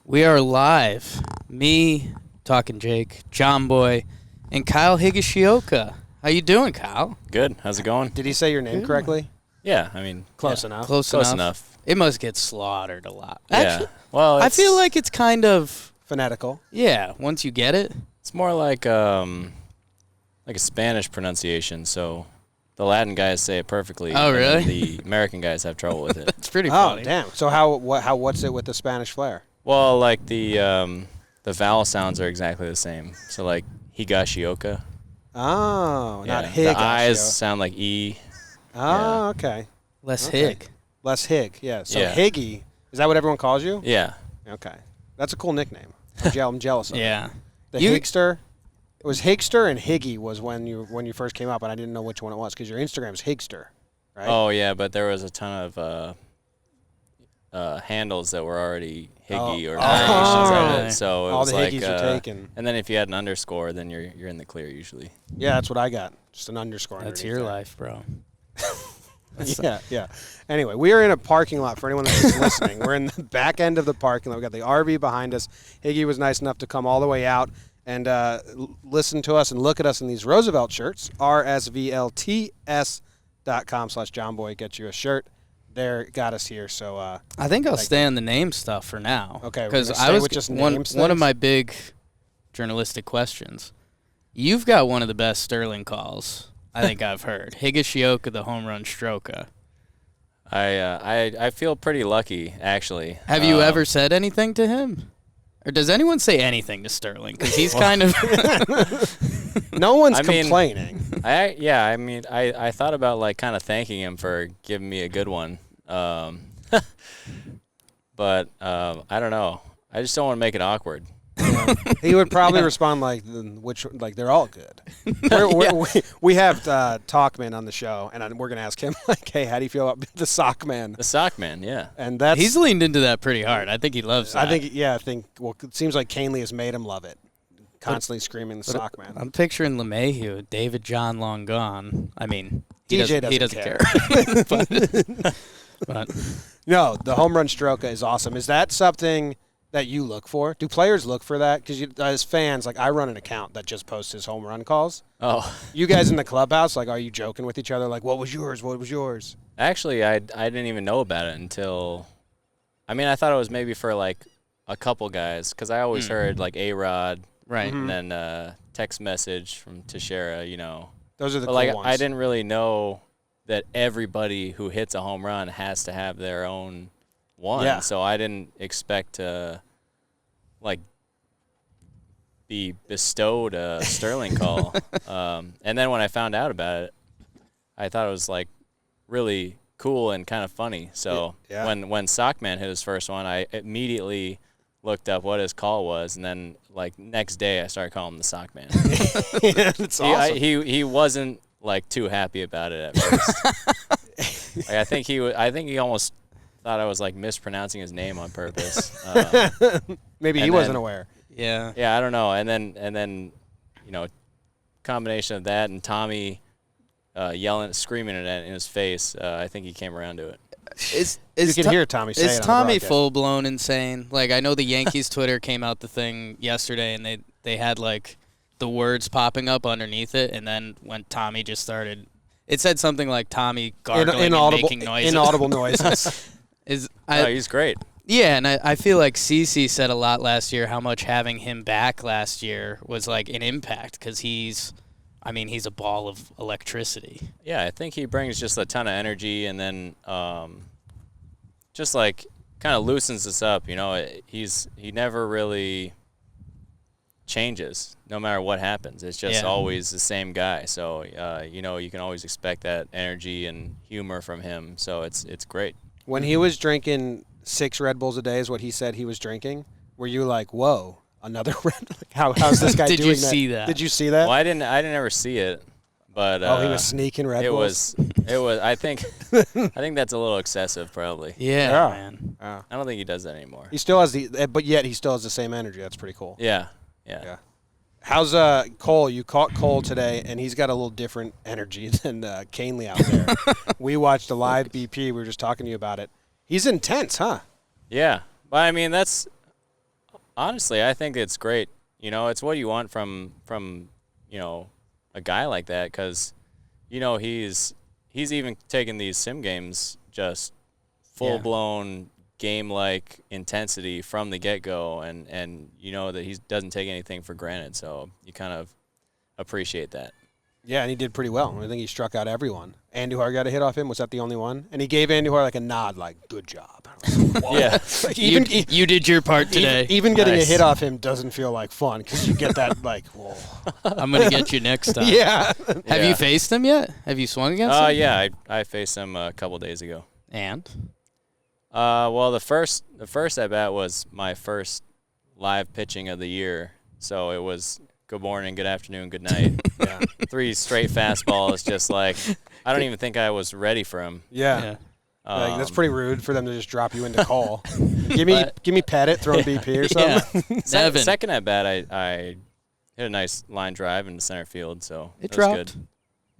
We are live. Me, Talkin Jake, JOMBOY, and Kyle Higashioka. How you doing, Kyle? Good. How's it going? Did he say your name correctly? Yeah, I mean, Close enough. Close enough. It must get slaughtered a lot. Actually, well, I feel like it's kind of Phonetical. yeah. Once you get it, it's more like a Spanish pronunciation. So the Latin guys say it perfectly. Oh, and really? The American guys have trouble with it. it's pretty Oh, funny. damn. So what's it with the Spanish flair? Well, like the vowel sounds are exactly the same. So like Higashioka. Oh, not Yeah, Hig. the I's sound like E. Oh, okay. Less Okay. Hig. Less Hig, yeah. So Yeah. Higgy, is that what everyone calls you? Yeah. Okay. That's a cool nickname. I'm jealous of it. Yeah. The You- Higster. It was Higster and Higgy was when you first came up, and I didn't know which one it was because your Instagram is Higster, right? Oh yeah, but there was a ton of handles that were already Higgy or variations of really? it. So it All was the like, Higgies are taken. And then if you had an underscore, then you're in the clear usually. Yeah, that's what I got. Just an underscore. That's underneath your there. life, bro. Yeah. Anyway, we are in a parking lot for anyone that's just listening. We're in the back end of the parking lot. We've got the RV behind us. Higgy was nice enough to come all the way out and listen to us and look at us in these Roosevelt shirts, rsvlts.com/JOMBOY. Get you a shirt. There, got us here. So I think I'll stay on the name stuff for now. Okay, we're because gonna I stay was with just one names of things? my big journalistic questions. You've got one of the best Sterling calls I think I've heard. Higashioka, the home run stroker. I feel pretty lucky actually. Have you ever said anything to him? Or does anyone say anything to Sterling? Because he's kind of no one's I mean- complaining. I thought about like kind of thanking him for giving me a good one. But I don't know. I just don't want to make it awkward. He would probably respond like they're all good. We have Talkman on the show, and we're gonna ask him like, hey, how do you feel about the sock man? The sock man, yeah. And that's he's leaned into that pretty hard. I think he loves that. I think well, it seems like Canely has made him love it. Constantly screaming the sock man. I'm picturing LeMahieu, David John long gone. I mean, DJ he doesn't care. but No, the home run stroke is awesome. Is that something that you look for? Do players look for that? Because as fans, like I run an account that just posts his home run calls. Oh. You guys in the clubhouse, like, are you joking with each other? Like, what was yours? What was yours? Actually, I didn't even know about it until I thought it was maybe for like a couple guys cuz I always heard like A-Rod right. and then text message from Teixeira, Those are the But cool like ones. I didn't really know that everybody who hits a home run has to have their own one. Yeah. So I didn't expect to like be bestowed a Sterling call. And then when I found out about it, I thought it was like really cool and kind of funny. So Yeah. when Sockman hit his first one, I immediately looked up what his call was, and then like next day I started calling him the Sockman. It's awesome. He wasn't like too happy about it at first. Like, I think he almost thought I was like mispronouncing his name on purpose. Maybe he wasn't aware. Yeah. Yeah, I don't know. And then combination of that and Tommy screaming it in his face, I think he came around to it. You can hear Tommy say it on Is the Tommy broadcast. full blown insane? Like I know the Yankees Twitter came out the thing yesterday, and they had like the words popping up underneath it, and then when Tommy just started, it said something like Tommy gargling and making noises. Inaudible noises. He's great. Yeah, and I feel like CeCe said a lot last year how much having him back last year was like an impact because he's a ball of electricity. Yeah, I think he brings just a ton of energy, and then just like kind of loosens us up. He never really changes no matter what happens. It's just always the same guy. So you can always expect that energy and humor from him. So it's great. When he was drinking 6 Red Bulls a day is what he said he was drinking, were you like, whoa, another Red Bull? How's this guy Did doing you that? see that? Did you see that? Well, I didn't ever see it, but he was sneaking Red Bulls? It was. I think that's a little excessive, probably. Yeah, man. Yeah. I don't think he does that anymore. He still has but yet he still has the same energy. That's pretty cool. Yeah. How's Cole? You caught Cole today, and he's got a little different energy than Canely out there. We watched a live BP. We were just talking to you about it. He's intense, huh? Yeah, but I mean that's honestly, I think it's great. It's what you want from a guy like that, because he's even taking these sim games just full blown game like intensity from the get go, and that he doesn't take anything for granted. So you kind of appreciate that. Yeah, and he did pretty well. I think he struck out everyone. Andujar got a hit off him. Was that the only one? And he gave Andujar like a nod, like, good job. Yeah. Like, you did your part today. Even getting a hit off him doesn't feel like fun because you get that, like, whoa. I'm going to get you next time. Yeah. Have you faced him yet? Have you swung against him? Yeah, I faced him a couple days ago. And? Well, the first at bat was my first live pitching of the year. So it was good morning, good afternoon, good night. Yeah. 3 straight fastballs, just like, I don't even think I was ready for him. Yeah. Like, that's pretty rude for them to just drop you into call. give me Pettit throwing BP or something. Yeah. Second at bat, I hit a nice line drive into center field, so it dropped. Was good.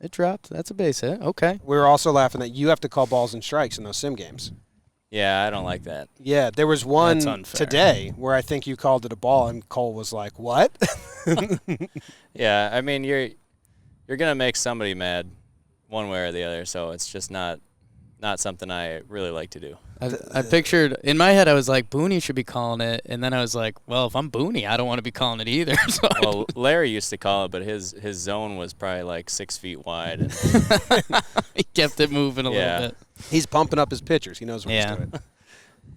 It dropped. That's a base hit. Okay. We were also laughing that you have to call balls and strikes in those sim games. Yeah, I don't like that. Yeah, there was one today where I think you called it a ball, and Cole was like, "What?" Yeah, I mean, you're gonna make somebody mad, one way or the other. So it's just not something I really like to do. I pictured in my head, I was like, Booney should be calling it, and then I was like, well, if I'm Booney, I don't want to be calling it either. So well, Larry used to call it, but his zone was probably like 6 feet wide. And he kept it moving a little bit. He's pumping up his pitchers. He knows what he's doing.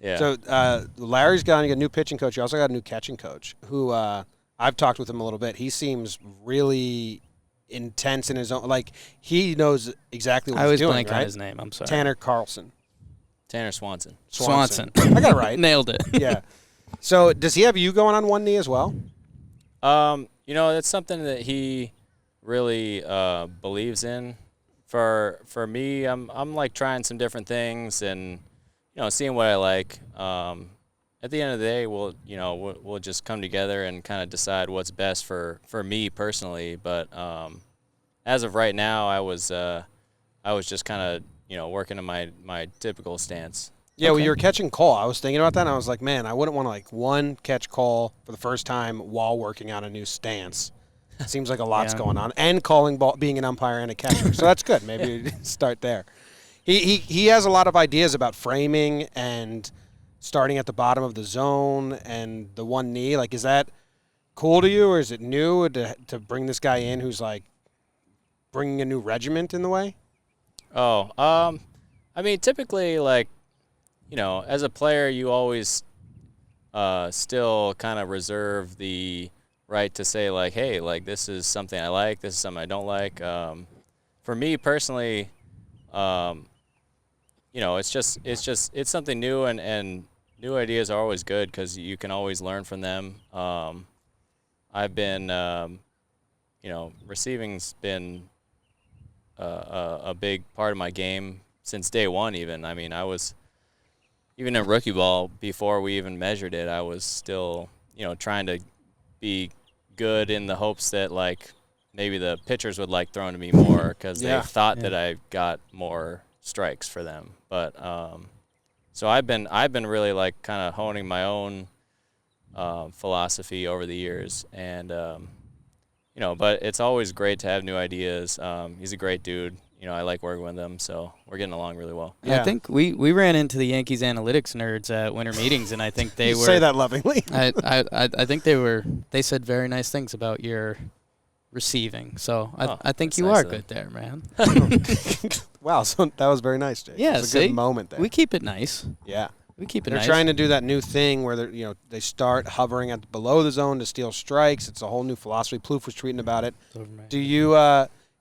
Yeah. So Larry's got a new pitching coach. You also got a new catching coach who I've talked with him a little bit. He seems really intense in his own. Like, he knows exactly what he's doing. I always blank on right? his name. I'm sorry. Tanner Carlson. Tanner Swanson. Swanson. I got it right. Nailed it. Yeah. So does he have you going on one knee as well? It's something that he really believes in. For me, I'm like trying some different things and seeing what I like. At the end of the day, we'll just come together and kind of decide what's best for me personally. But as of right now, I was just kind of working in my typical stance. Yeah, well, you were catching Cole. I was thinking about that, and I was like, man, I wouldn't want to catch Cole for the first time while working on a new stance. It seems like a lot's going on, and calling ball, being an umpire and a catcher. So that's good. Maybe start there. He has a lot of ideas about framing and starting at the bottom of the zone and the one knee. Like, is that cool to you, or is it new to bring this guy in who's like bringing a new regiment in the way? Oh, I mean, typically, like, as a player, you always still kind of reserve the right to say, like, hey, like, this is something I like, this is something I don't like. For me personally, it's something new, and new ideas are always good because you can always learn from them. I've been, receiving's been a big part of my game since day one even. I mean, I was, even in rookie ball, before we even measured it, I was still, trying to be good in the hopes that, like, maybe the pitchers would like throwing to me more because they thought that I got more strikes for them. But so I've been really, like, kind of honing my own philosophy over the years, and but it's always great to have new ideas. He's a great dude. I like working with him, so we're getting along really well. Yeah. I think we ran into the Yankees analytics nerds at winter meetings, and I think they were say that lovingly. I think they said very nice things about your receiving. So I think you are good there, man. Wow, so that was very nice, Jake. Yeah, it's a good moment there. We keep it nice. Yeah. We keep it They're nice. trying to do that new thing where they start hovering at below the zone to steal strikes. It's a whole new philosophy. Plouffe was tweeting about it.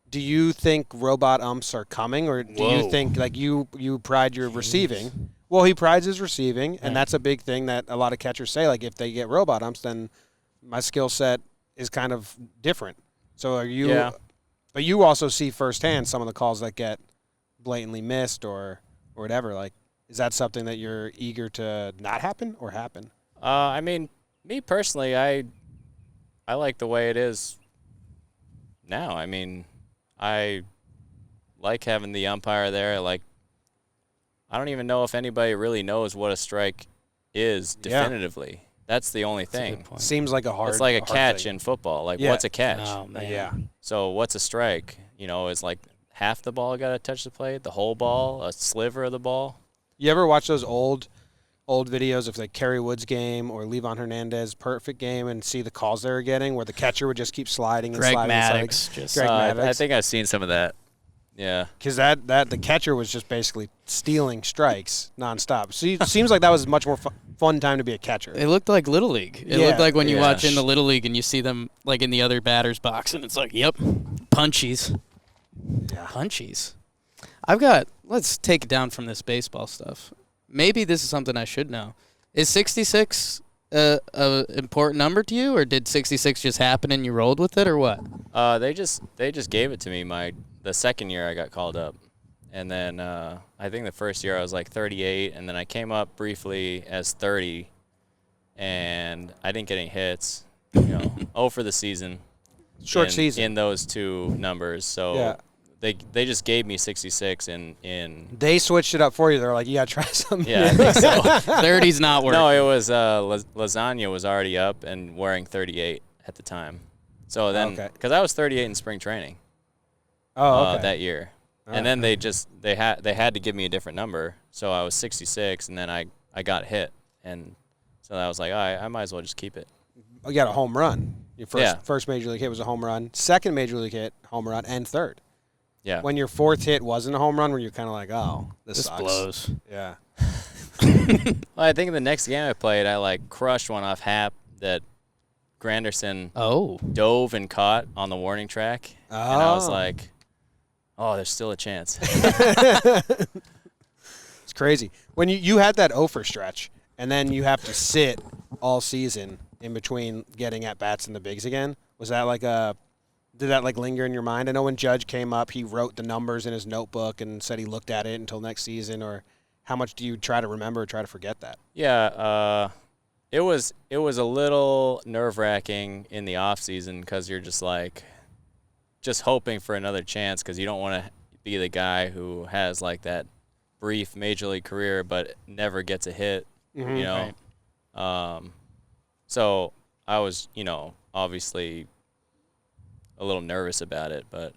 Do you think robot umps are coming, or do you think, like, you pride your receiving? Well, he prides his receiving, and that's a big thing that a lot of catchers say. Like, if they get robot umps, then my skill set is kind of different. So are you? Yeah. But you also see firsthand some of the calls that get blatantly missed or whatever. Like, is that something that you're eager to not happen or happen? I mean, me personally, I like the way it is now. I mean, I like having the umpire there. Like, I don't even know if anybody really knows what a strike is definitively. That's the only That's a thing. good point. Seems like a hard. It's like a hard catch thing. in football. Like, Yeah. what's a catch? Oh man. Yeah. So what's a strike? You know, is like half the ball got to touch the plate, the whole ball, a sliver of the ball. You ever watch those old videos of like Kerry Wood's game or Levon Hernandez perfect game and see the calls they were getting where the catcher would just keep sliding and Greg sliding Maddux, and just Greg Maddux. I think I've seen some of that. Yeah. Because that the catcher was just basically stealing strikes nonstop. So it seems like that was a much more fun time to be a catcher. It looked like Little League. It Yeah. looked like when you Yeah. watch in the Little League and you see them like in the other batter's box, and it's like, yep, punchies. Yeah. Punchies. Let's take it down from this baseball stuff. Maybe this is something I should know. Is 66 a important number to you, or did 66 just happen and you rolled with it, or what? They just gave it to me the second year I got called up. And then I think the first year I was like 38, and then I came up briefly as 30, and I didn't get any hits. You know, 0 for the season. Short season. In those two numbers. So Yeah. they just gave me 66 in They switched it up for you. They're like, you got to try something. yeah, I think so. 30's not working. No, it was Lasagna was already up and wearing 38 at the time. So then, Okay. because I was 38 in spring training Oh, okay. that year, and then they had to give me a different number, so I was 66, and then I got hit, and so I was like, all right, I might as well just keep it. You got a home run. Your Yeah. first major league hit was a home run. Second major league hit, home run, and third. Yeah. When your fourth hit wasn't a home run, were you kind of like, oh, this sucks. blows. Yeah. Well, I think the next game I played, I like crushed one off Hap that Granderson Oh. dove and caught on the warning track, and I was Oh. like, oh, there's still a chance. It's crazy. When you had that over stretch, and then you have to sit all season in between getting at bats in the bigs again, was that like did that like linger in your mind? I know when Judge came up, he wrote the numbers in his notebook and said he looked at it until next season, or how much do you try to remember or try to forget that? Yeah, it was a little nerve-wracking in the off season because you're just hoping for another chance because you don't want to be the guy who has like that brief major league career but never gets a hit, you know. So I was, obviously a little nervous about it, but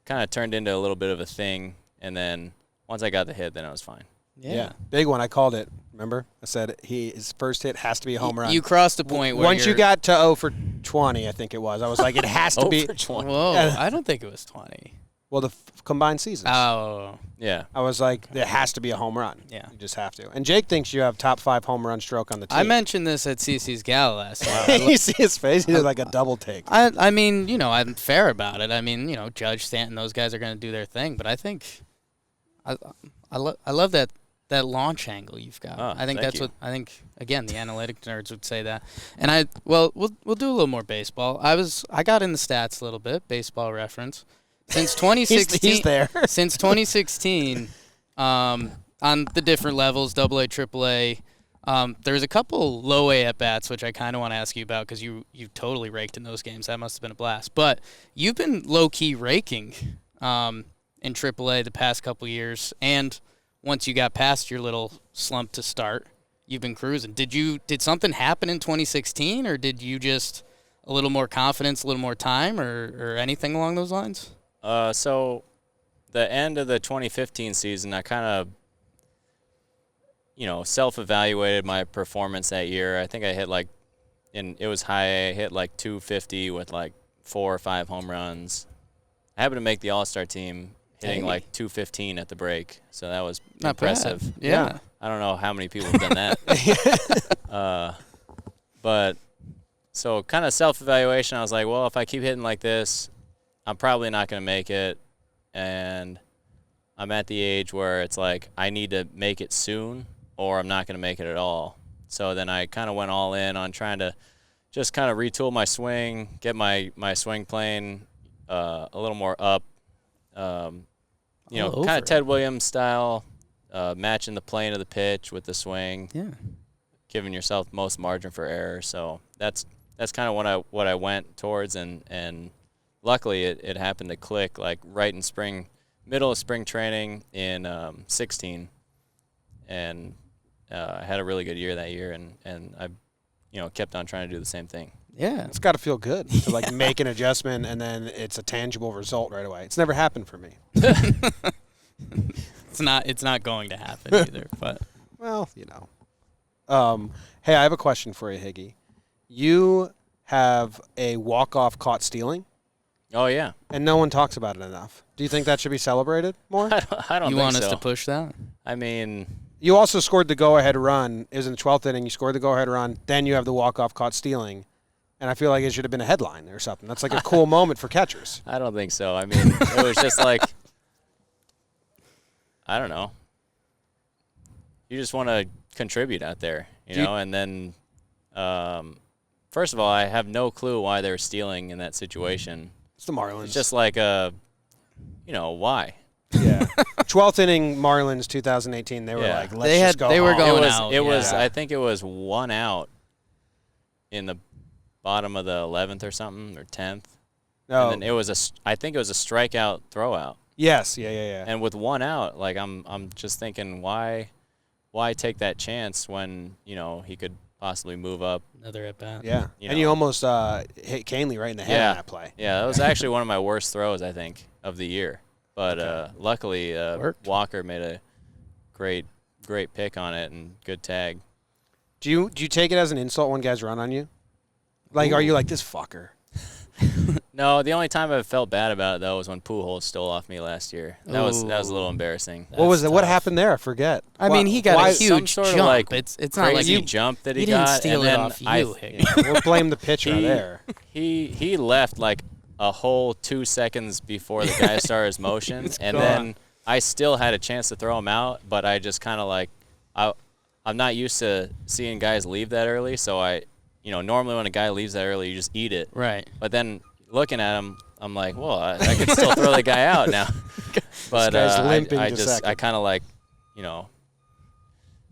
kind of turned into a little bit of a thing, and then once I got the hit, then I was fine. Yeah. Big one. I called it. Remember? I said his first hit has to be a home run. You crossed a point where Once you got to 0 for 20, I think it was. I was like, it has to be. Over 20. Whoa, I don't think it was 20. Well, the combined seasons. Oh. Yeah. I was like, there has to be a home run. Yeah. You just have to. And Jake thinks you have top 5 home run stroke on the team. I mentioned this at CC's Gala last time. You see his face? He did like a double take. I mean, I'm fair about it. I mean, Judge, Stanton, those guys are going to do their thing. But I think I love that launch angle you've got. Oh, I think thank that's you. what I think. Again, the analytic nerds would say that. And we'll do a little more baseball. I got in the stats a little bit, baseball reference. Since 2016, He's there. Since 2016, on the different levels, AA, AAA, there's a couple low A at bats, which I kind of want to ask you about because you totally raked in those games. That must have been a blast. But you've been low key raking in AAA the past couple years, and once you got past your little slump to start, you've been cruising. Did something happen in 2016, or did you just a little more confidence, a little more time, or anything along those lines? So the end of the 2015 season, I kind of, self-evaluated my performance that year. I think I hit it was high. I hit like 250 with like 4 or 5 home runs. I happened to make the All-Star team, hitting like 215 at the break. So that was Not impressive. bad. Yeah. I don't know how many people have done that. But so kind of self-evaluation, I was like, well, if I keep hitting like this, I'm probably not going to make it, and I'm at the age where it's like I need to make it soon or I'm not going to make it at all. So then I kind of went all in on trying to just kind of retool my swing, get my swing plane a little more up, kind of Ted Williams style, matching the plane of the pitch with the swing, giving yourself most margin for error. So that's kind of what I went towards, and luckily, it happened to click like right in middle of spring training in 16, and I had a really good year that year, and I, kept on trying to do the same thing. Yeah. It's got to feel good to like make an adjustment and then it's a tangible result right away. It's never happened for me. It's not going to happen either, but Well, hey, I have a question for you, Higgy. You have a walk-off caught stealing, Oh yeah, and no one talks about it enough. Do you think that should be celebrated more? I don't you think want so. us to push that? I mean, You also scored the go-ahead run. It was in the 12th inning. You scored the go-ahead run. Then you have the walk-off caught stealing. And I feel like it should have been a headline or something. That's like a cool moment for catchers. I don't think so. I mean, it was just like, I don't know. You just want to contribute out there, and then, first of all, I have no clue why they're stealing in that situation. It's the Marlins. It's just like, why? Yeah. 12th inning Marlins 2018. They were Yeah. like, let's just go They were home. going It was, out, it was, yeah. I think it was 1 out in the bottom of the 11th or something, or 10th. No. And then I think it was a strikeout throwout. Yes. Yeah. And with 1 out, like I'm just thinking, why take that chance when he could possibly move up? Another at bat. Yeah. You And you know. almost hit Canley right in the head on that play. Yeah, that was actually one of my worst throws, I think, of the year. But luckily, Worked. Walker made a great pick on it and good tag. Do you take it as an insult when guys run on you? Like, are you like, this fucker? No, the only time I felt bad about it though was when Pujols stole off me last year. That was a little embarrassing. What was it? That's What tough. happened there? I forget. I mean, he got why- a Some huge sort of, jump. like, It's not like crazy he jump that he didn't got, steal and it then off you. Higgins. We'll blame the pitcher He- there. he left like a whole 2 seconds before the guy started his motion, and gone. then I still had a chance to throw him out, but I just kind of like I'm not used to seeing guys leave that early, so normally when a guy leaves that early, you just eat it. Right. But then looking at him, I'm like, well, I could still throw the guy out now. But guy's limping I to just second. I kind of like,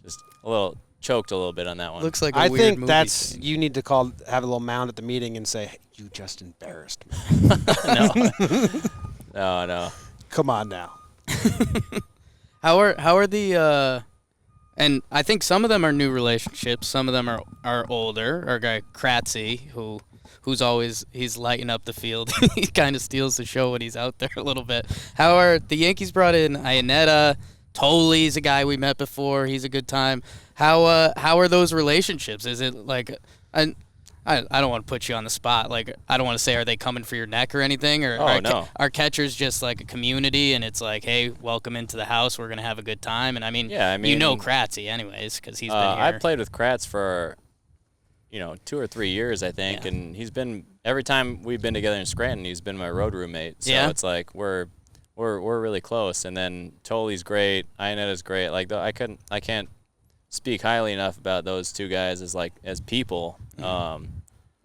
just a little choked a little bit on that one. Looks like a I weird think movie that's scene. you need to have a little mound at the meeting and say, hey, you just embarrassed me. No. Come on now. How are the and I think some of them are new relationships, some of them are older. Our guy Kratzy, who's always he's lighting up the field. He kind of steals the show when he's out there a little bit. How are the Yankees brought in Iannetta? Tolley's a guy we met before. He's a good time. How are those relationships? Is it like I don't want to put you on the spot. Like, I don't want to say, are they coming for your neck or anything? Or no. Are catchers just like a community and it's like, hey, welcome into the house. We're going to have a good time. And I mean, you know Kratzy anyways because he's been here. I played with Kratz for, 2 or 3 years, I think. Yeah. And he's been, every time we've been together in Scranton, he's been my road roommate. So Yeah. it's like we're really close. And then Tolley's great. Ionetta's great. Like, I can't speak highly enough about those two guys as people.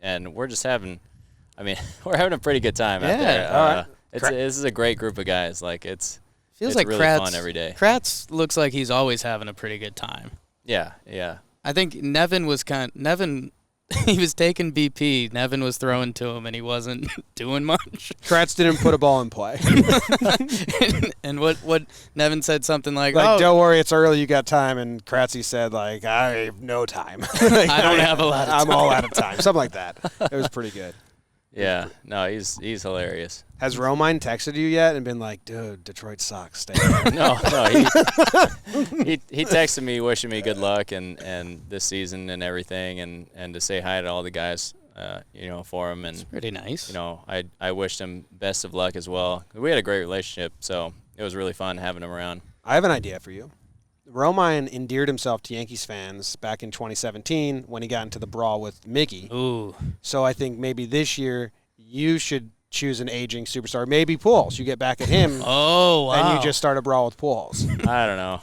And we're just having a pretty good time out there. all right. This is a great group of guys. Like, Feels it's like really Kratz, fun every day. Kratz looks like he's always having a pretty good time. Yeah. I think Nevin he was taking BP. Nevin was throwing to him, and he wasn't doing much. Kratz didn't put a ball in play. and what Nevin said something like, Don't worry, it's early, you got time. And Kratzy said, like, I have no time. Like, I don't have a lot of I'm time. all out of time. Something like that. It was pretty good. Yeah. No, he's hilarious. Has Romine texted you yet and been like, dude, Detroit sucks. Stay there. No, he texted me wishing me good luck and this season and everything and to say hi to all the guys, for him, and pretty nice. I wished him best of luck as well. We had a great relationship, so it was really fun having him around. I have an idea for you. Romine endeared himself to Yankees fans back in 2017 when he got into the brawl with Mickey. Ooh. So I think maybe this year you should choose an aging superstar. Maybe Pujols. You get back at him. Oh, wow. And you just start a brawl with Pujols. I don't know.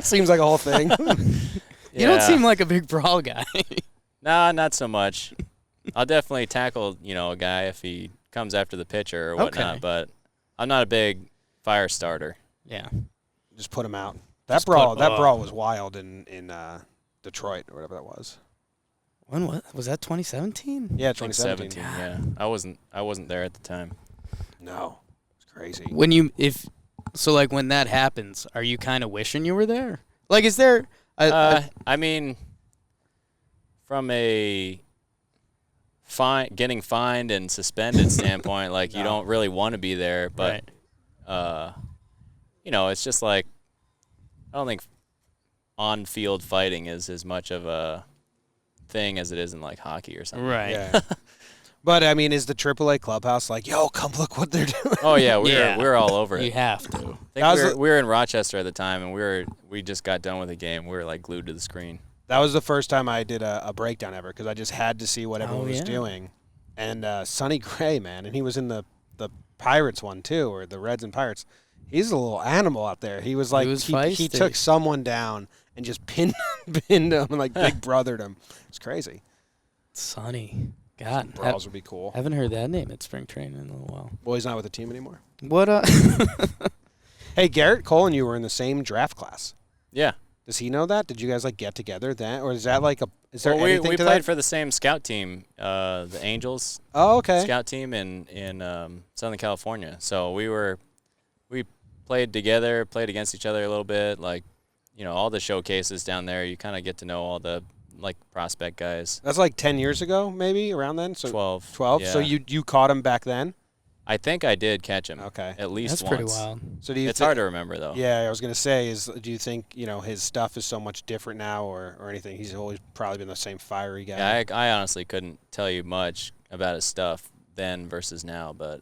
Seems like a whole thing. You don't seem like a big brawl guy. Nah, not so much. I'll definitely tackle, a guy if he comes after the pitcher or whatnot, Okay. but I'm not a big fire starter. Yeah. Just put him out. That Just brawl put- brawl was wild in Detroit or whatever that was. When was that 2017? Yeah, I think 2017. yeah. I wasn't there at the time. No. It's crazy. When that happens, are you kind of wishing you were there? Like, is there I mean, from a getting fined and suspended standpoint, like you don't really want to be there, but it's just like I don't think on-field fighting is as much of a thing as it is in like hockey or something. Right. Yeah. But I mean, is the AAA clubhouse like, yo, come look what they're doing? Oh yeah, we're all over it. You have to. I think we were in Rochester at the time, and we just got done with the game. We were like glued to the screen. That was the first time I did a breakdown ever because I just had to see what everyone was doing. And Sonny Gray, man, and he was in the Pirates one too, or the Reds and Pirates. He's a little animal out there. He was like he took someone down and just pinned him and like big brothered him. It's crazy. Sonny. God, brawls would be cool. Haven't heard that name at spring training in a little while. Well, he's not with the team anymore. What? Hey, Garrett Cole and you were in the same draft class. Yeah. Does he know that? Did you guys like get together then, or is that like a? Is there well, anything we to played that? for the same scout team, the Angels. Oh, okay. Scout team in Southern California. So we played together, played against each other a little bit. Like, all the showcases down there. You kind of get to know all the like prospect guys. That's like 10 years ago, maybe around then. So 12. 12. Yeah. So you caught him back then. I think I did catch him. Okay. At least That's once. pretty wild. So do you? It's hard to remember though. Yeah, I was gonna say do you think his stuff is so much different now or anything? He's always probably been the same fiery guy. Yeah, I honestly couldn't tell you much about his stuff then versus now, but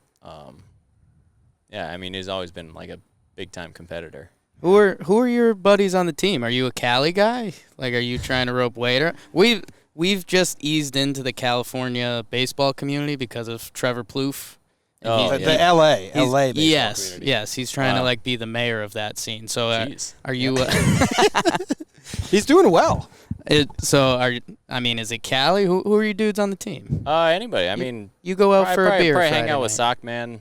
yeah, I mean he's always been like a big time competitor. Who are your buddies on the team? Are you a Cali guy? Like, are you trying to rope Wader? We've just eased into the California baseball community because of Trevor Plouffe. Oh, the LA baseball yes, community. yes, he's trying to like be the mayor of that scene. So, are you? He's doing well. Is it Cali? Who are you dudes on the team? Anybody. I mean, you go out for a beer. Probably hang Friday out with night. Sockman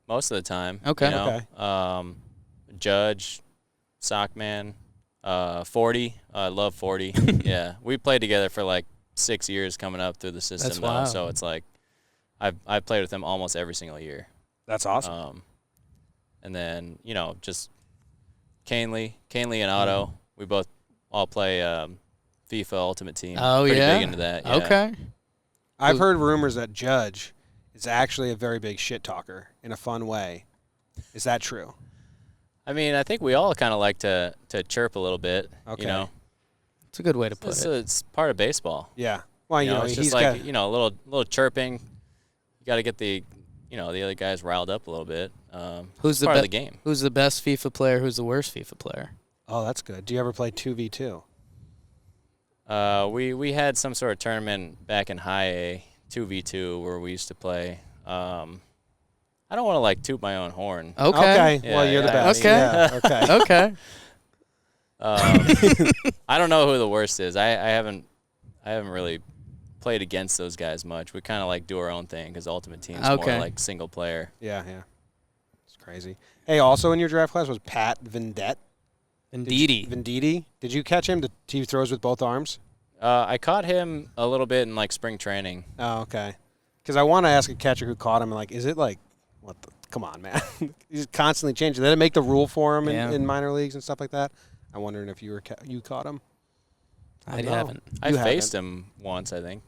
most of the time. Okay. Okay. Judge, Sockman, 40. I love 40. Yeah, we played together for like 6 years coming up through the system. That's wild. So it's like I've played with him almost every single year. That's awesome. And then just Canely and Otto. We both all play FIFA Ultimate Team. Oh, Pretty yeah? big into that. Yeah. Okay. I've heard rumors that Judge is actually a very big shit talker in a fun way. Is that true? I mean, I think we all kind of like to chirp a little bit. Okay. It's a good way to put it. It's part of baseball. Yeah. Well, it's just like a little chirping. You got to get the the other guys riled up a little bit. Who's part of the game? Who's the best FIFA player? Who's the worst FIFA player? Oh, that's good. Do you ever play 2v2? We had some sort of tournament back in high A, 2v2, where we used to play. I don't want to like toot my own horn. Okay. Yeah, well, you're the best. Okay. Yeah, okay. Okay. I don't know who the worst is. I haven't really played against those guys much. We kind of like do our own thing because Ultimate Team's more like single player. Yeah. It's crazy. Hey, also in your draft class was Pat Venditti. Venditti. Did you catch him? He throws with both arms? I caught him a little bit in like spring training. Oh, okay. Because I want to ask a catcher who caught him, is it like, come on, man. He's constantly changing. Did it make the rule for him in minor leagues and stuff like that? I'm wondering if you caught him. I haven't. I faced him once, I think.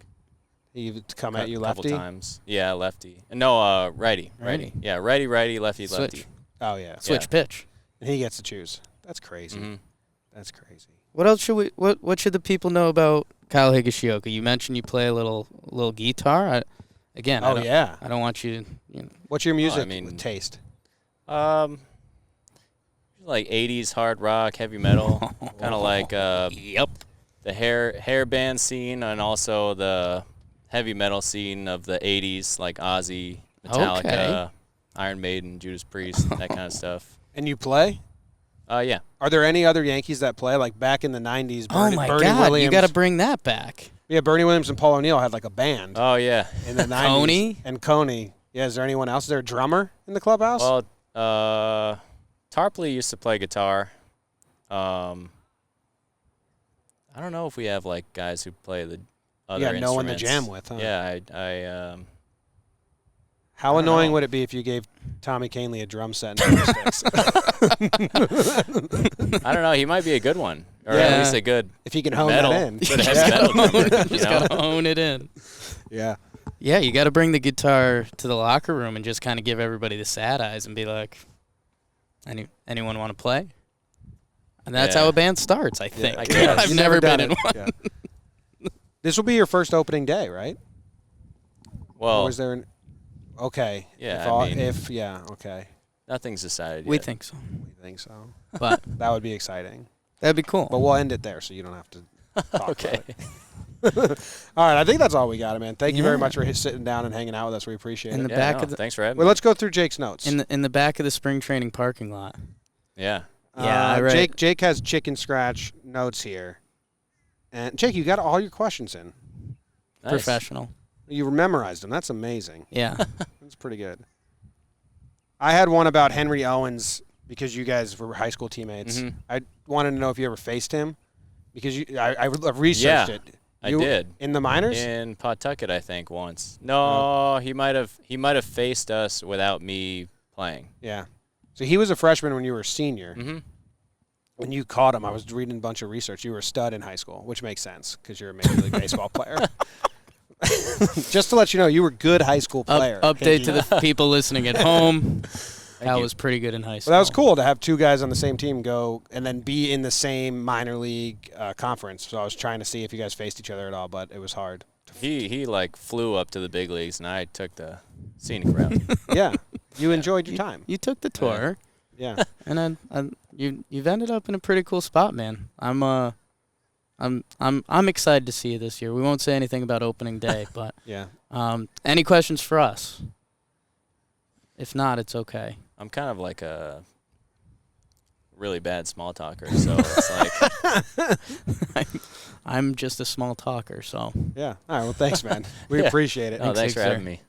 He come at you lefty? A couple times. Yeah, lefty. No, righty. Yeah, righty, lefty, Switch. lefty. Oh, yeah. Switch pitch. And he gets to choose. That's crazy. Mm-hmm. That's crazy. What else should what should the people know about Kyle Higashioka? You mentioned you play a little guitar. I don't want you to. What's your music taste? Like 80s hard rock, heavy metal, kind of like Yep. the hair band scene and also the heavy metal scene of the 80s, like Ozzy, Metallica, Okay. Iron Maiden, Judas Priest, that kind of stuff. And you play? Yeah. Are there any other Yankees that play? Like back in the 90s, Oh my Bernie God! Williams. You got to bring that back. Yeah, Bernie Williams and Paul O'Neill had like a band Oh, yeah. in the 90s. Coney? And Coney. Yeah, is there anyone else? Is there a drummer in the clubhouse? Well, Tarpley used to play guitar. I don't know if we have like guys who play the other you got no one to instruments. jam with, huh? Yeah, How I don't annoying know. would it be if you gave Tommy Canely a drum set and drumsticks? I don't know. He might be a good one. Or at least a good if he can hone metal. that in. Good heavy metal drummer, Just gotta hone it in. Yeah. Yeah, you got to bring the guitar to the locker room and just kind of give everybody the sad eyes and be like, anyone want to play? And that's how a band starts, I think. I guess. I've You've never done been it. in one. Yeah. This will be your first opening day, right? Well, Or is there okay. Yeah, okay. nothing's decided yet. We think so. We think so. But That would be exciting. that'd be cool. But we'll end it there so you don't have to talk Okay. about it. All right, I think that's all we got, man. Thank you very Yeah. much for sitting down and hanging out with us. We appreciate In it. the back of the- thanks for having Well, me. let's go through Jake's notes. in the back of the spring training parking lot. Yeah. Yeah, right. Jake has chicken scratch notes here. And Jake, you got all your questions in. Nice. Professional. You memorized them. That's amazing. Yeah. That's pretty good. I had one about Henry Owens because you guys were high school teammates. Mhm. I wanted to know if you ever faced him because I researched Yeah, it. I You- did. In the minors? In Pawtucket, I think once. No, he might have faced us without me playing. Yeah. So he was a freshman when you were a senior. Mm-hmm. When you caught him, I was reading a bunch of research. You were a stud in high school, which makes sense because you're a Major League Baseball player. Just to let you know, you were a good high school player. Update Hinkie. to the people listening at home. I you. was pretty good in high school. Well, that was cool to have two guys on the same team go and then be in the same minor league conference. So I was trying to see if you guys faced each other at all, but it was hard. He like flew up to the big leagues, and I took the scenic route. Yeah, you enjoyed your time. You took the tour, Yeah, and you've ended up in a pretty cool spot, man. I'm excited to see you this year. We won't say anything about opening day, but yeah. any questions for us? If not, it's okay. I'm kind of like a really bad small talker, so it's like I'm just a small talker, so. Yeah. All right. Well, thanks, man. We Yeah. appreciate it. oh, thanks Thanks, for sir. having me.